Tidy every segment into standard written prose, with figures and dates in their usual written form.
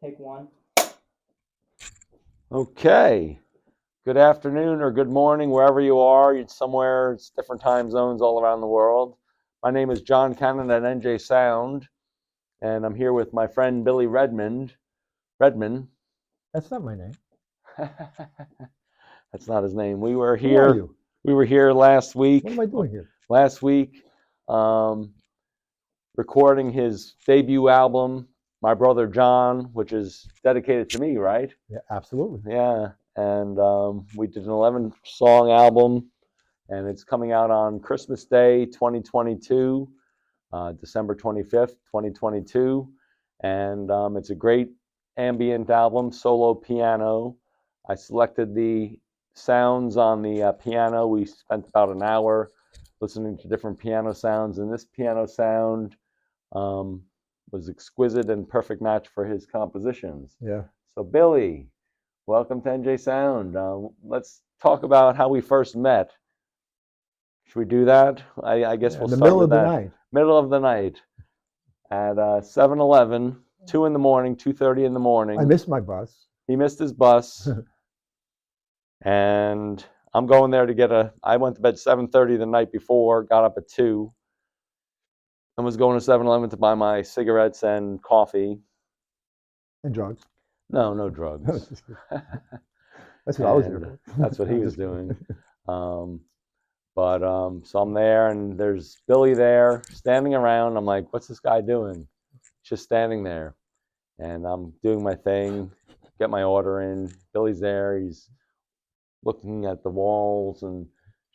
Take one. Okay. Good afternoon or good morning, wherever you are. It's somewhere, it's different time zones all around the world. My name is John Cannon at NJ Sound, and I'm here with my friend Billy Redman. That's not my name. That's not his name. We were Who are here. you? We were here last week. What am I doing here? Last week, recording his debut album, My Brother John, which is dedicated to me, right? Yeah, absolutely. Yeah, and we did an 11-song album, and it's coming out on Christmas Day 2022, December 25th, 2022, and it's a great ambient album, solo piano. I selected the sounds on the piano. We spent about an hour listening to different piano sounds, and this piano sound was exquisite and perfect match for his compositions. Yeah. So Billy, welcome to NJ Sound. Let's talk about how we first met. Should we do that? I guess we'll in the start middle with of the that. night. Middle of the night at 7-Eleven, 2 in the morning, 2:30 in the morning. I missed my bus. He missed his bus, and I'm going there to get I went to bed 7:30 the night before, got up at 2, and was going to 7-Eleven to buy my cigarettes and coffee. And drugs. No drugs. That's what I was there for. That's what he was doing. So I'm there, and there's Billy there standing around. I'm like, what's this guy doing? Just standing there. And I'm doing my thing, get my order in. Billy's there. He's looking at the walls and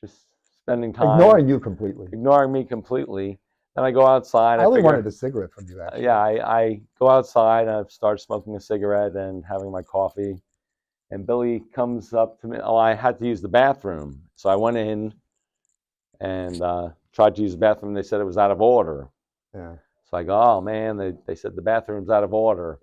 just spending time. Ignoring you completely. Ignoring me completely. Then I go outside. I only wanted a cigarette from you, actually. Yeah, I go outside and I start smoking a cigarette and having my coffee. And Billy comes up to me. Oh, I had to use the bathroom. So I went in and tried to use the bathroom. They said it was out of order. Yeah. So I go, oh, man, they said the bathroom's out of order.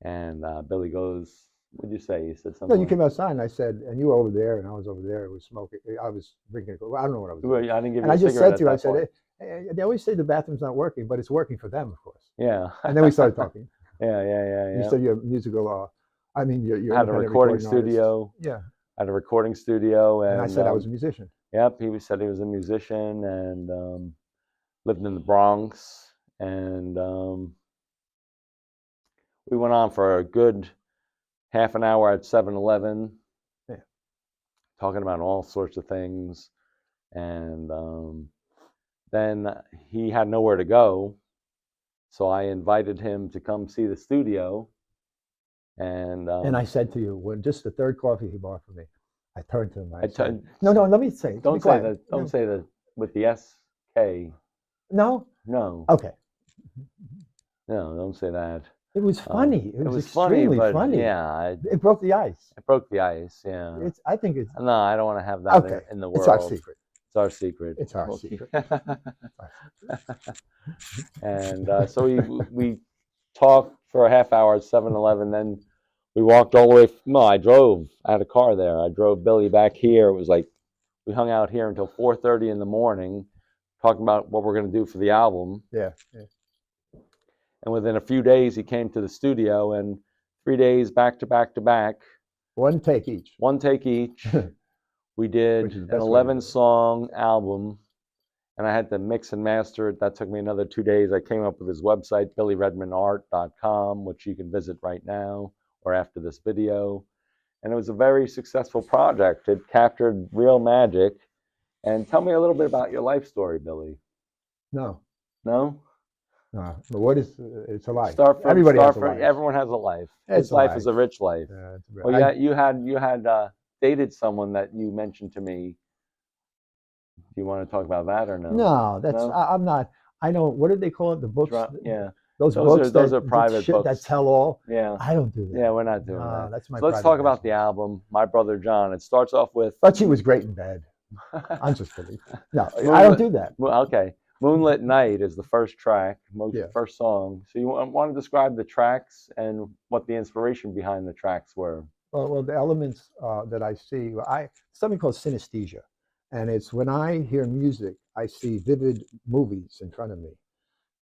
And Billy goes, what'd you say? You said something. No, you came outside and I said, and you were over there and I was over there. I was smoking. I was drinking. I don't know what I was doing. I didn't give you and a I just cigarette said to you, I at that said, point. hey, they always say the bathroom's not working, but it's working for them, of course. Yeah. And then we started talking. Yeah. You said you're musical, you're had a recording studio. Artist. Yeah. Had a recording studio. And I said I was a musician. Yep, he said he was a musician and lived in the Bronx. And we went on for a good half an hour at 7-Eleven, talking about all sorts of things. And then he had nowhere to go, so I invited him to come see the studio. And I said to you, when just the third coffee he bought for me, I turned to him. I said, no, let me say. Don't say that. Don't say that with the SK. No. No. Okay. No, don't say that. It was funny. It was extremely funny. Yeah. It broke the ice. It broke the ice. Yeah. I think it's. No, I don't want to have that in the world. It's our secret. It's our secret. It's our secret. And so we talked for a half hour at 7-Eleven. Then we walked all the way. No, I drove. I had a car there. I drove Billy back here. It was like we hung out here until 4:30 in the morning, talking about what we're going to do for the album. Yeah. And within a few days, he came to the studio, and 3 days back to back to back. One take each. We did an 11-song album, and I had to mix and master it. That took me another 2 days. I came up with his website, billyredmanart.com, which you can visit right now or after this video. And it was a very successful project. It captured real magic. And tell me a little bit about your life story, Billy. No. No? But what is, it's a life. Everyone has a life. His life is a rich life. Well, you had dated someone that you mentioned to me. Do you want to talk about that or no? No, that's I'm not. I know, what did they call it? The books. Yeah. Those books. Those are private books that tell all. Yeah. I don't do that. Yeah, we're not doing that. That's my. So let's talk about the album, My Brother John. It starts off with. But she was great in bed. I'm just kidding. No, I don't do that. Okay. Moonlit Night is the first track, first song. So you want to describe the tracks and what the inspiration behind the tracks were? Well, the elements that I see, something called synesthesia, and it's when I hear music, I see vivid movies in front of me.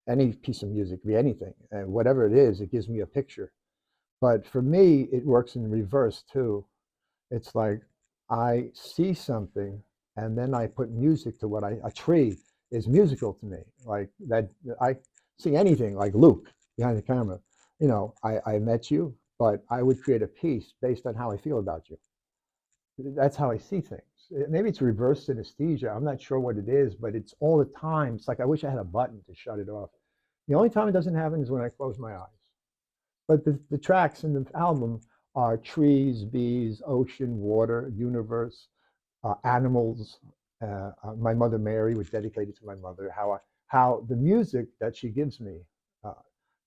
Any piece of music, be anything, and whatever it is, it gives me a picture. But for me, it works in reverse too. It's like I see something and then I put music to what a tree is musical to me. Like that, I see anything like Luke behind the camera. You know, I met you, but I would create a piece based on how I feel about you. That's how I see things. Maybe it's reverse synesthesia. I'm not sure what it is, but it's all the time. It's like I wish I had a button to shut it off. The only time it doesn't happen is when I close my eyes. But the tracks in the album are trees, bees, ocean, water, universe, animals. My mother Mary was dedicated to my mother. How the music that she gives me, uh,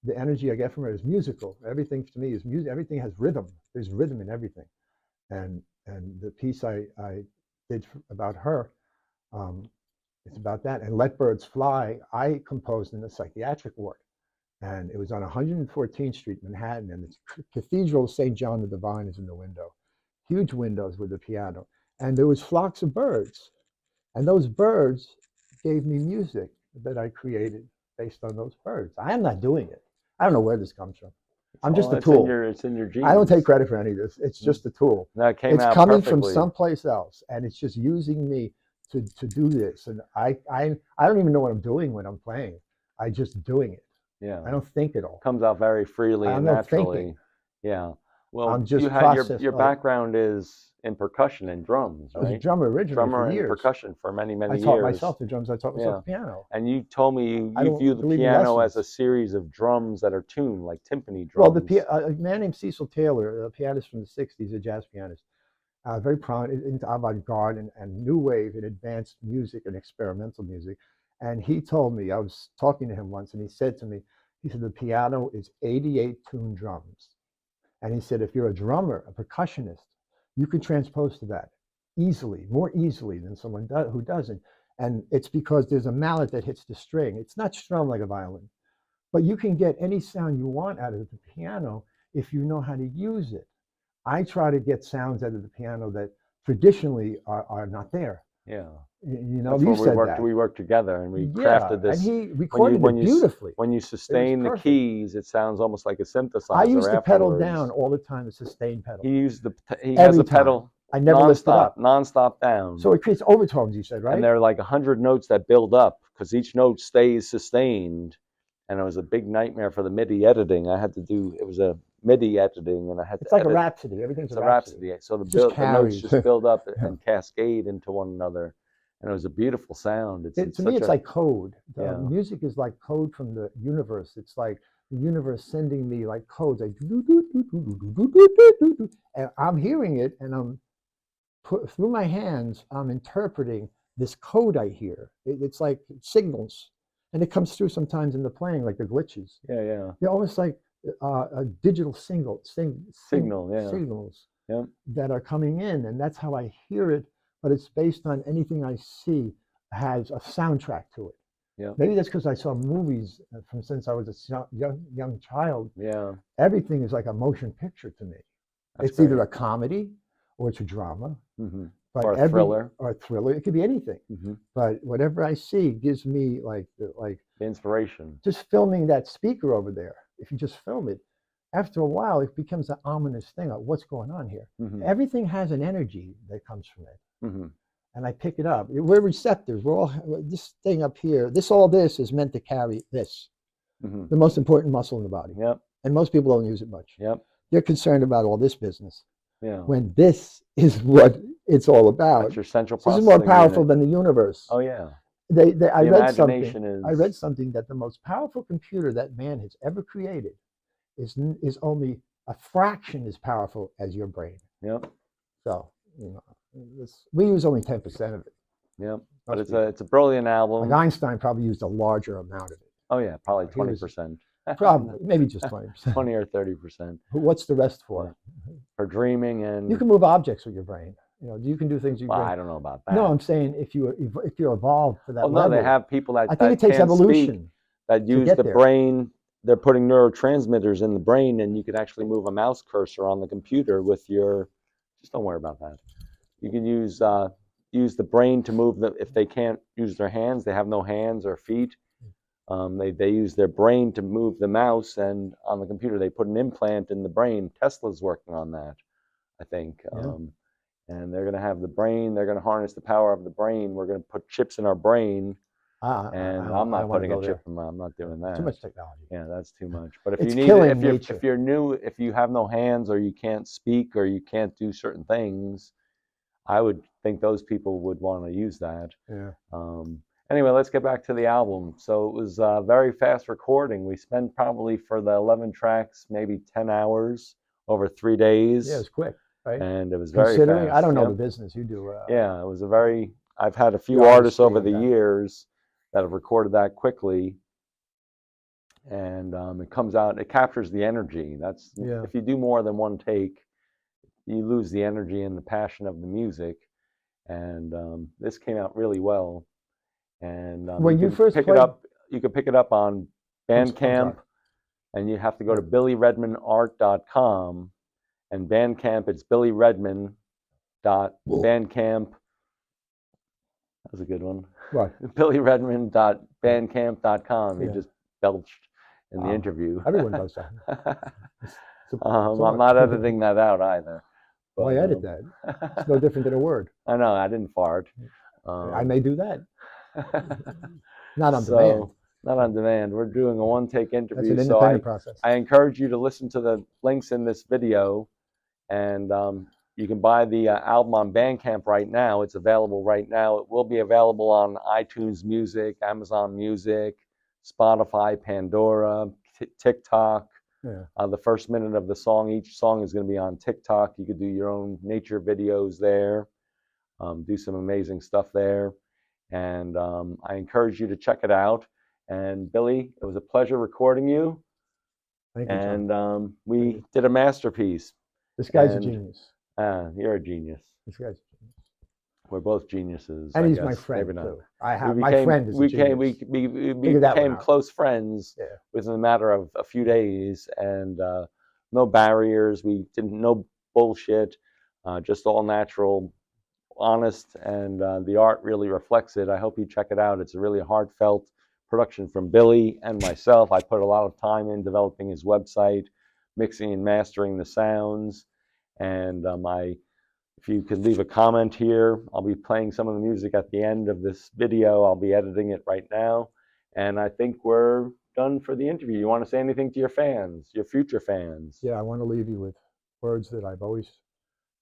the energy I get from her is musical. Everything to me is music. Everything has rhythm. There's rhythm in everything. And the piece I did about her, um, it's about that. And Let Birds Fly, I composed in a psychiatric ward. And it was on 114th Street, Manhattan, and the Cathedral of St. John the Divine is in the window. Huge windows with a piano. And there was flocks of birds. And those birds gave me music that I created based on those birds. I am not doing it. I don't know where this comes from. I'm just a tool. It's in your I don't take genes. credit for any of this. It's just a tool. That came It's out coming from perfectly. someplace else, and it's just using me to do this. And I don't even know what I'm doing when I'm playing. I just doing it. Yeah. I don't think at all. Comes out very freely and I'm not naturally. thinking. Yeah. Well, I'm you just had processed. your background is in percussion and drums, I was a right? drummer originally Drummer for and years. percussion for many, many I years. taught myself the drums. I taught myself Yeah. the piano. And you told me I you don't view the believe in piano as a lessons. series of drums that are tuned, like timpani Well, drums. a man named Cecil Taylor, a pianist from the '60s, a jazz pianist, very prominent into avant-garde and new wave and advanced music and experimental music. And he told me, I was talking to him once, and he said to me, he said, the piano is 88 tuned drums. And he said, if you're a drummer, a percussionist, you can transpose to that easily, more easily than someone who doesn't. And it's because there's a mallet that hits the string. It's not strummed like a violin, but you can get any sound you want out of the piano if you know how to use it. I try to get sounds out of the piano that traditionally are not there. Yeah. You know, That's you where said that. we worked together and we Yeah, crafted and this. he recorded it beautifully. When you sustain the perfect. keys, it sounds almost like a I synthesizer used the pedal afterwards. down all the time, the sustain pedal. He has Every a pedal I never lift it up. nonstop down. So it creates overtones, you said, right? And there are like 100 notes that build up because each note stays sustained. And it was a big nightmare for the MIDI editing. It was a MIDI editing, and I had to It's like edit. a rhapsody. Everything's It's a rhapsody. So the Just notes carries. just build up Yeah. and cascade into one another. And it was a beautiful sound. To me, it's like code. Yeah. Music is like code from the universe. It's like the universe sending me like codes. Like, do, do, do, do, do, do, do, do, do, do. And I'm hearing it, and I'm through my hands, I'm interpreting this code I hear. It's like signals, and it comes through sometimes in the playing, like the glitches. Yeah, yeah. They're almost like a digital signals Yep. that are coming in, and that's how I hear it. But it's based on anything I see has a soundtrack to it. Yeah. Maybe that's because I saw movies from since I was a young child. Yeah. Everything is like a motion picture to me. It's either a comedy or it's a drama. Mm-hmm. But or a thriller. Or a thriller. It could be anything. Mm-hmm. But whatever I see gives me like the inspiration. Just filming that speaker over there. If you just film it, after a while, it becomes an ominous thing of what's going on here. Mm-hmm. Everything has an energy that comes from it. Mm-hmm. And I pick it up. We're receptors. We're all, this thing up here, all this is meant to carry this, mm-hmm. the most important muscle in the body. Yep. And most people don't use it much. Yep. They're concerned about all this business. Yeah. When this is what it's all about. That's your central processing. This is more powerful than the universe. Oh yeah. I read something that the most powerful computer that man has ever created is only a fraction as powerful as your brain. Yep. So we use only 10% of it. Yep. But it's a brilliant album. Like Einstein probably used a larger amount of it. Oh yeah, probably 20%. Probably, maybe just 20%. 20 or 30%. What's the rest for? For dreaming and. You can move objects with your brain. You can do things. I don't know about that. No, I'm saying if you evolve for that level. They have people that. I think it takes evolution. That use the brain. They're putting neurotransmitters in the brain, and you can actually move a mouse cursor on the computer with your. Just don't worry about that. You can use the brain to move if they can't use their hands. They have no hands or feet. They use their brain to move the mouse, and on the computer they put an implant in the brain. Tesla's working on that, I think. Yeah. And they're going to have the brain. They're going to harness the power of the brain. We're going to put chips in our brain. And I'm I not don't want to putting a go chip there. in my. I'm not doing that. Too much technology. Yeah, that's too much. But if It's you need, killing if nature. you're new, if you have no hands, or you can't speak, or you can't do certain things, I would think those people would want to use that. Yeah. Anyway, let's get back to the album. So it was a very fast recording. We spent probably for the 11 tracks, maybe 10 hours over 3 days. Yeah, it was quick, right? And it was very Considering, fast. I don't know Yep. the business you do. Yeah, it was a very, I've had a few The artists over artistry the of that. years that have recorded that quickly. And it comes out, it captures the energy. That's, Yeah. if you do more than one take, you lose the energy and the passion of the music. And this came out really well. And When you first pick it played- up, you can pick it up on I'm Bandcamp, sorry. and you have to go to billyredmanart.com, and Bandcamp, it's billyredman.bandcamp. That was a good one. What? billyredman.bandcamp.com. You Yeah. just belched in the interview. Everyone does that. I'm not editing that out either. But, Why edit that? It's no different than a word. I know, I didn't fart. I may do that. Not on so, demand. Not on demand. We're doing a one-take interview. That's an independent process. I encourage you to listen to the links in this video, and you can buy the album on Bandcamp right now. It's available right now. It will be available on iTunes Music, Amazon Music, Spotify, Pandora, TikTok. Yeah. The first minute of the song, each song is going to be on TikTok. You could do your own nature videos there, do some amazing stuff there. And I encourage you to check it out. And Billy, it was a pleasure recording you. Thank you, John. And we did a masterpiece. This guy's a genius. You're a genius. This guy's a genius. We're both geniuses. And I he's guess. my friend Maybe not. too. My friend is a genius. We became close friends within a matter of a few days, and no barriers. We didn't, no bullshit, just all natural, honest, and the art really reflects it. I hope you check it out. It's a really heartfelt production from Billy and myself. I put a lot of time in developing his website, mixing and mastering the sounds, and if you could leave a comment here, I'll be playing some of the music at the end of this video. I'll be editing it right now, and I think we're done for the interview. You want to say anything to your fans, your future fans? Yeah, I want to leave you with words that I've always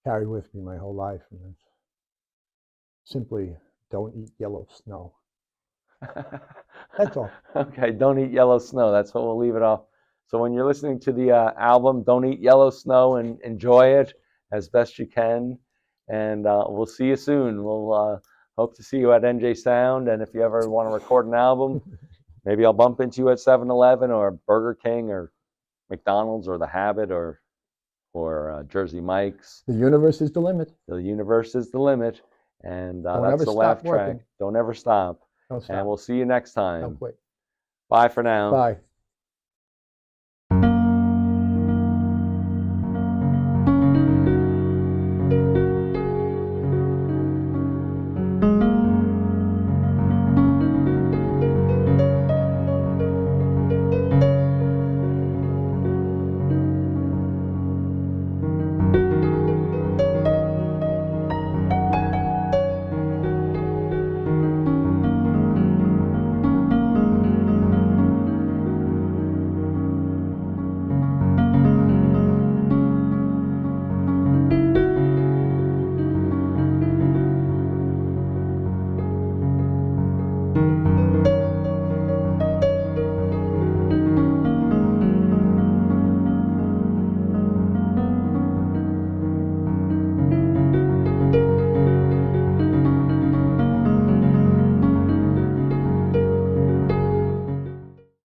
carried with me my whole life, and it's simply, don't eat yellow snow. That's all. Okay, don't eat yellow snow. That's what we'll leave it off. So when you're listening to the album, don't eat yellow snow, and enjoy it as best you can. And we'll see you soon. We'll hope to see you at NJ Sound. And if you ever want to record an album, maybe I'll bump into you at 7-Eleven or Burger King or McDonald's or The Habit or Jersey Mike's. The universe is the limit. The universe is the limit. And Don't that's ever the stop laugh working. track. Don't ever stop. Don't stop. And we'll see you next time. Don't quit. Bye for now. Bye.